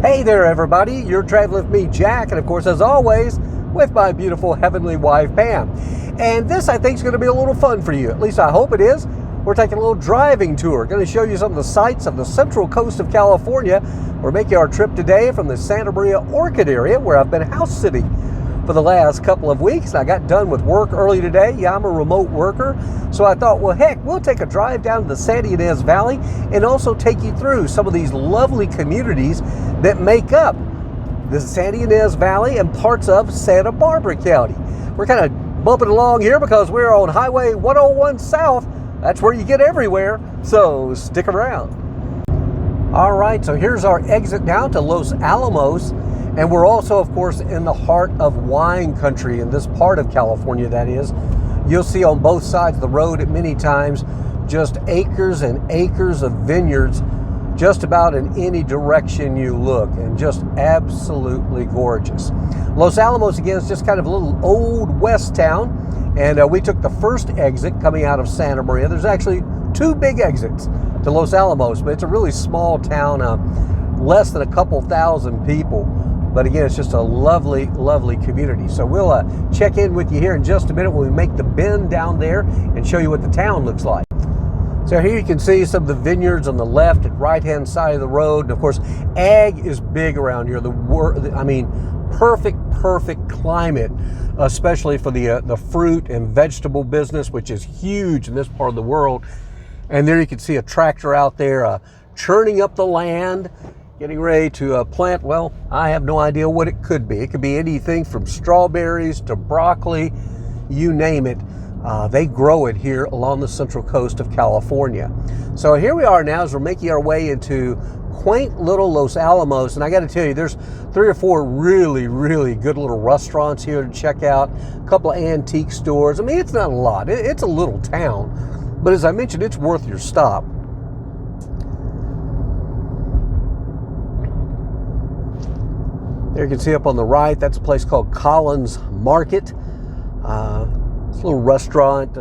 Hey there, everybody. You're traveling with me, Jack, and of course, as always, with my beautiful heavenly wife, Pam. And this, I think, is going to be a little fun for you. At least I hope it is. We're taking a little driving tour. Going to show you some of the sights of the central coast of California. We're making our trip today from the Santa Maria Orchid area, where I've been house sitting for the last couple of weeks. I got done with work early today. Yeah, I'm a remote worker. So I thought, well, heck, we'll take a drive down to the Santa Ynez Valley and also take you through some of these lovely communities that make up the Santa Ynez Valley and parts of Santa Barbara County. We're kind of bumping along here because we're on Highway 101 South. That's where you get everywhere. So stick around. All right, so here's our exit now to Los Alamos. And we're also, of course, in the heart of wine country in this part of California, that is. You'll see on both sides of the road at many times just acres and acres of vineyards just about in any direction you look, and just absolutely gorgeous. Los Alamos, again, is just kind of a little old west town, and we took the first exit coming out of Santa Maria. There's actually two big exits to Los Alamos, but it's a really small town, less than a couple thousand people. But again, it's just a lovely, lovely community. So we'll check in with you here in just a minute when we make the bend down there and show you what the town looks like. So here you can see some of the vineyards on the left and right-hand side of the road. And of course, ag is big around here. Perfect climate, especially for the fruit and vegetable business, which is huge in this part of the world. And there you can see a tractor out there churning up the land, getting ready to plant, well, I have no idea what it could be. It could be anything from strawberries to broccoli, you name it. They grow it here along the central coast of California. So here we are now as we're making our way into quaint little Los Alamos. And I got to tell you, there's 3 or 4 really, really good little restaurants here to check out, a couple of antique stores. I mean, it's not a lot. It's a little town. But as I mentioned, it's worth your stop. There you can see up on the right, that's a place called Collins Market. It's a little restaurant,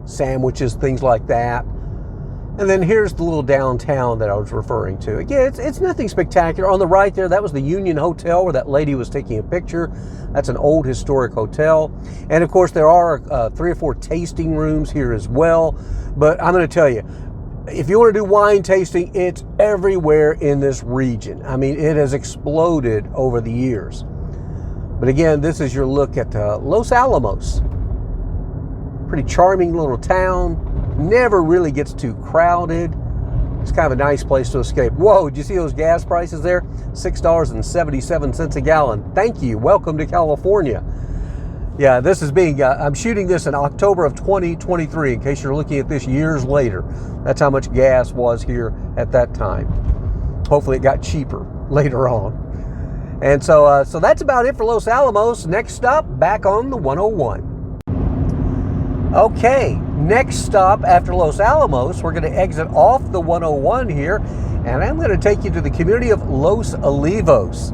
sandwiches, things like that. And then here's the little downtown that I was referring to. Again, it's nothing spectacular. On the right there, that was the Union Hotel where that lady was taking a picture. That's an old historic hotel. And of course, there are 3 or 4 tasting rooms here as well. But I'm going to tell you, if you want to do wine tasting, it's everywhere in this region. I mean, it has exploded over the years. But again, this is your look at Los Alamos. Pretty charming little town. Never really gets too crowded. It's kind of a nice place to escape. Whoa, did you see those gas prices there? $6.77 a gallon. Thank you. Welcome to California. Yeah, this is being, I'm shooting this in October of 2023, in case you're looking at this years later. That's how much gas was here at that time. Hopefully it got cheaper later on. And so that's about it for Los Alamos. Next stop, back on the 101. Okay, next stop after Los Alamos, we're going to exit off the 101 here, and I'm going to take you to the community of Los Olivos.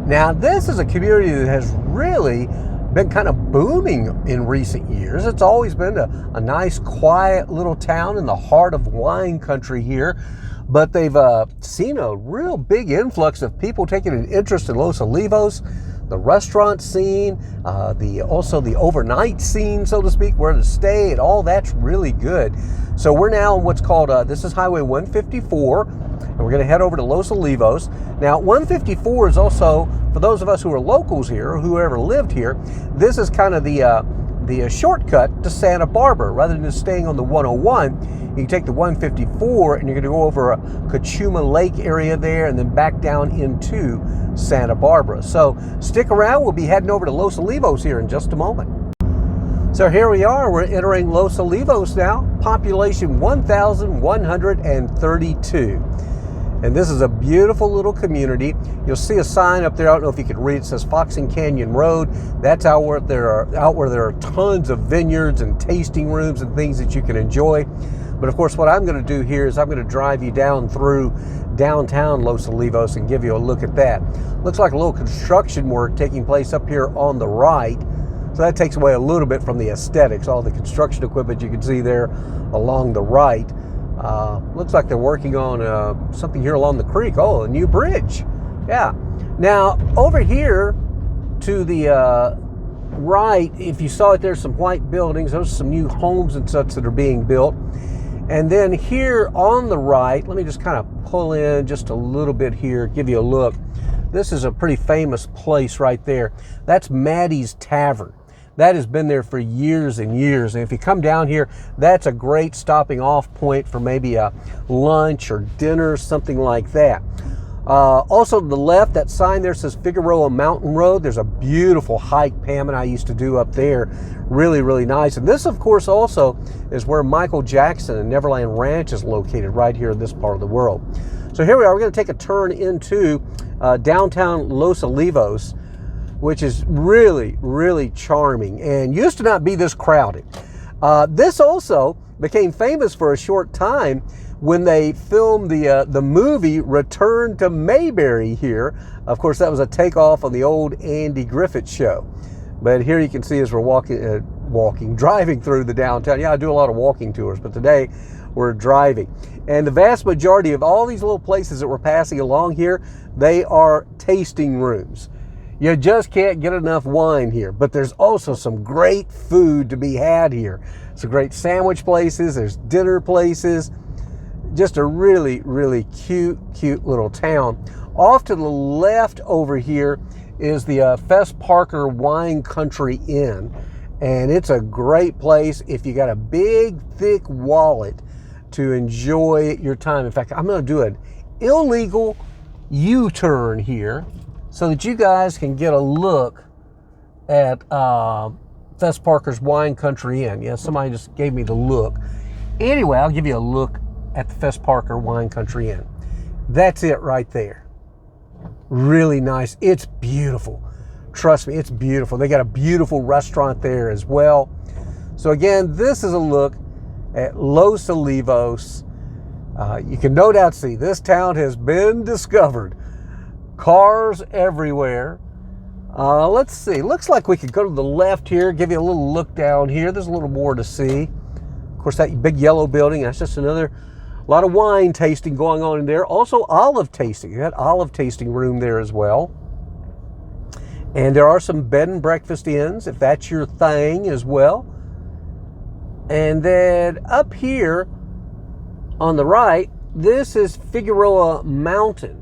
Now, this is a community that has really been kind of booming in recent years. It's always been a nice, quiet little town in the heart of wine country here, but they've seen a real big influx of people taking an interest in Los Olivos, the restaurant scene, also the overnight scene, so to speak, where to stay, and all that's really good. So we're now on what's called, this is Highway 154, and we're going to head over to Los Olivos. Now, 154 is also, for those of us who are locals here, or whoever lived here, this is kind of the shortcut to Santa Barbara. Rather than just staying on the 101, you can take the 154 and you're going to go over a Cachuma Lake area there and then back down into Santa Barbara. So stick around. We'll be heading over to Los Olivos here in just a moment. So here we are. We're entering Los Olivos now. Population 1,132. And this is a beautiful little community. You'll see a sign up there. I don't know if you can read. It says Foxing Canyon Road. That's out where there are tons of vineyards and tasting rooms and things that you can enjoy. But of course, what I'm going to do here is I'm going to drive you down through downtown Los Olivos and give you a look at that. Looks like a little construction work taking place up here on the right. So that takes away a little bit from the aesthetics. All the construction equipment you can see there along the right. Looks like they're working on something here along the creek. Oh, a new bridge. Yeah. Now, over here to the right, if you saw it, there's some white buildings. Those are some new homes and such that are being built. And then here on the right, let me just kind of pull in just a little bit here, give you a look. This is a pretty famous place right there. That's Maddie's Tavern. That has been there for years and years. And if you come down here, that's a great stopping off point for maybe a lunch or dinner, something like that. Also to the left, that sign there says Figueroa Mountain Road. There's a beautiful hike Pam and I used to do up there. Really, really nice. And this, of course, also is where Michael Jackson and Neverland Ranch is located, right here in this part of the world. So here we are. We're going to take a turn into downtown Los Olivos, which is really, really charming and used to not be this crowded. This also became famous for a short time when they filmed the movie Return to Mayberry here. Of course, that was a takeoff on the old Andy Griffith show. But here you can see as we're driving through the downtown. Yeah, I do a lot of walking tours, but today we're driving. And the vast majority of all these little places that we're passing along here, they are tasting rooms. You just can't get enough wine here, but there's also some great food to be had here. Some great sandwich places, there's dinner places. Just a really, really cute little town. Off to the left over here is the Fess Parker Wine Country Inn. And it's a great place if you got a big, thick wallet to enjoy your time. In fact, I'm going to do an illegal U-turn here so that you guys can get a look at Fess Parker's Wine Country Inn. Yeah, somebody just gave me the look. Anyway, I'll give you a look at the Fess Parker Wine Country Inn. That's it right there. Really nice. It's beautiful. Trust me, it's beautiful. They got a beautiful restaurant there as well. So again, this is a look at Los Olivos. You can no doubt see this town has been discovered. Cars everywhere. Let's see. Looks like we could go to the left here, give you a little look down here. There's a little more to see. Of course, that big yellow building, that's just another lot of wine tasting going on in there. Also olive tasting. You had olive tasting room there as well. And there are some bed and breakfast inns, if that's your thing as well. And then up here on the right, this is Figueroa Mountain.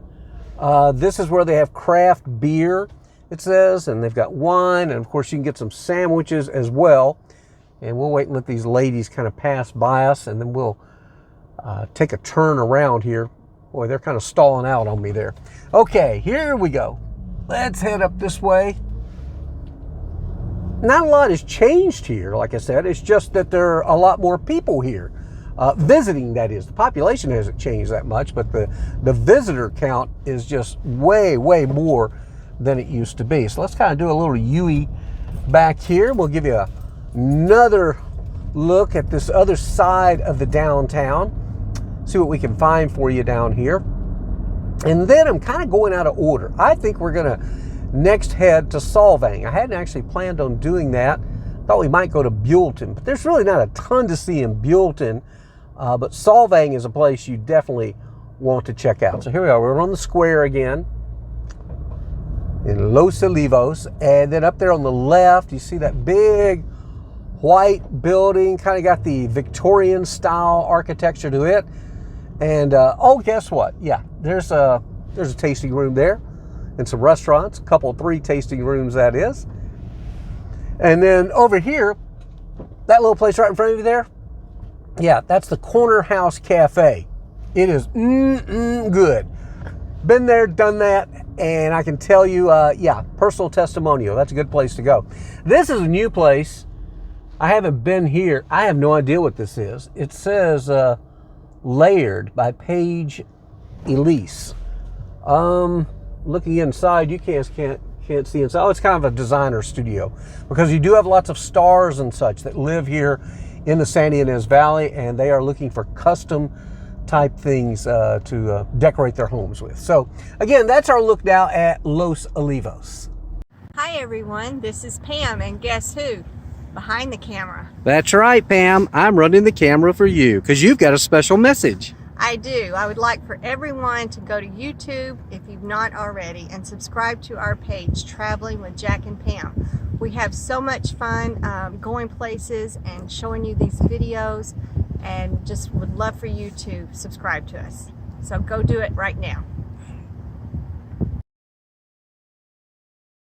This is where they have craft beer, it says, and they've got wine, and of course you can get some sandwiches as well. And we'll wait and let these ladies kind of pass by us, and then we'll take a turn around here. Boy, they're kind of stalling out on me there. Okay, here we go. Let's head up this way. Not a lot has changed here, like I said. It's just that there are a lot more people here. Visiting, that is. The population hasn't changed that much, but the visitor count is just way, way more than it used to be. So let's kind of do a little U-ey back here. We'll give you another look at this other side of the downtown. See what we can find for you down here. And then I'm kind of going out of order. I think we're going to next head to Solvang. I hadn't actually planned on doing that. Thought we might go to Buellton, but there's really not a ton to see in Buellton. But Solvang is a place you definitely want to check out. So here we are. We're on the square again in Los Olivos. And then up there on the left, you see that big white building. Kind of got the Victorian style architecture to it. And oh, guess what? Yeah, there's a tasting room there and some restaurants, three tasting rooms that is. And then over here, that little place right in front of you there, yeah, that's the Corner House Cafe. It is good. Been there, done that, and I can tell you, yeah, personal testimonial. That's a good place to go. This is a new place. I haven't been here. I have no idea what this is. It says Layered by Paige Elise. Looking inside, you can't see inside. Oh, it's kind of a designer studio because you do have lots of stars and such that live here in the Santa Ynez Valley, and they are looking for custom type things to decorate their homes with. So again, that's our look now at Los Olivos. Hi everyone, this is Pam, and guess who? Behind the camera. That's right, Pam. I'm running the camera for you because you've got a special message. I do. I would like for everyone to go to YouTube, if you've not already, and subscribe to our page, Traveling with Jack and Pam. We have so much fun going places and showing you these videos, and just would love for you to subscribe to us. So go do it right now.